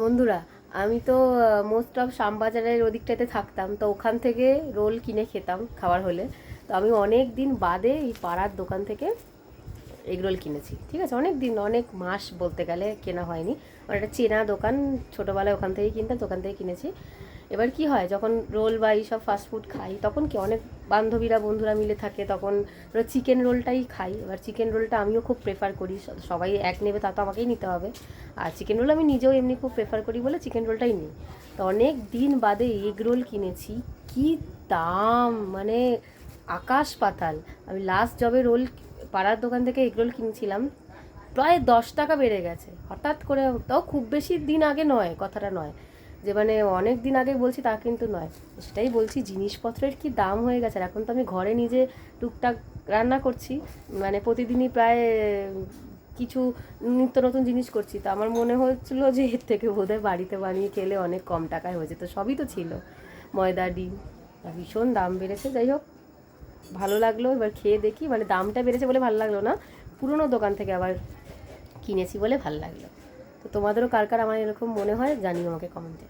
বন্ধুরা, আমি তো মোস্ট অফ শ্যামবাজারের ওদিকটাতে থাকতাম, তো ওখান থেকে রোল কিনে খেতাম খাবার হলে। তো আমি অনেক দিন বাদে এই পাড়ার দোকান থেকে এগরোল কিনেছি। ঠিক আছে, অনেক দিন, অনেক মাস বলতে গেলে কেনা হয়নি। আমার একটা চেনা দোকান, ছোটোবেলায় ওখান থেকেই কিনতাম, তো ওখান থেকে কিনেছি। এবার কি হয়, যখন রোল বা এইসব ফাস্টফুড খাই তখন কি অনেক বান্ধবীরা বন্ধুরা মিলে থাকে, তখন ওরা চিকেন রোলটাই খাই। এবার চিকেন রোলটা আমিও খুব প্রেফার করি, সবাই এক নেবে তা তো আমাকেই নিতে হবে। আর চিকেন রোল আমি নিজেও এমনি খুব প্রেফার করি বলে চিকেন রোলটাই নিই। তো অনেক দিন বাদে এগ রোল কিনেছি, কি দাম, মানে আকাশ পাতাল। আমি লাস্ট যবে রোল পাড়ার দোকান থেকে এগরোল কিনছিলাম, প্রায় 10 টাকা বেড়ে গেছে হঠাৎ করে। তাও খুব বেশি দিন আগে নয়, কথাটা নয় যে মানে অনেক দিন আগে বলছি তা কিন্তু নয়। সেটাই বলছি, জিনিসপত্রের কি দাম হয়ে গেছে। আর এখন তো আমি ঘরে নিজে টুকটাক রান্না করছি, মানে প্রতিদিনই প্রায় কিছু নিত্য নতুন জিনিস করছি। তো আমার মনে হচ্ছিলো যে এর থেকে বোধহয় বাড়িতে বানিয়ে খেলে অনেক কম টাকায় হয়েছে। তো সবই তো ছিল, ময়দা, ডিম। ভীষণ দাম বেড়েছে, যাই হোক ভালো লাগলো। এবার খেয়ে দেখি, মানে দামটা বেড়েছে বলে ভালো লাগলো না, পুরনো দোকান থেকে আবার কিনেছি বলে ভালো লাগলো। তো তোমাদেরও কার কার আমার এরকম মনে হয় জানিও আমাকে কমেন্টে।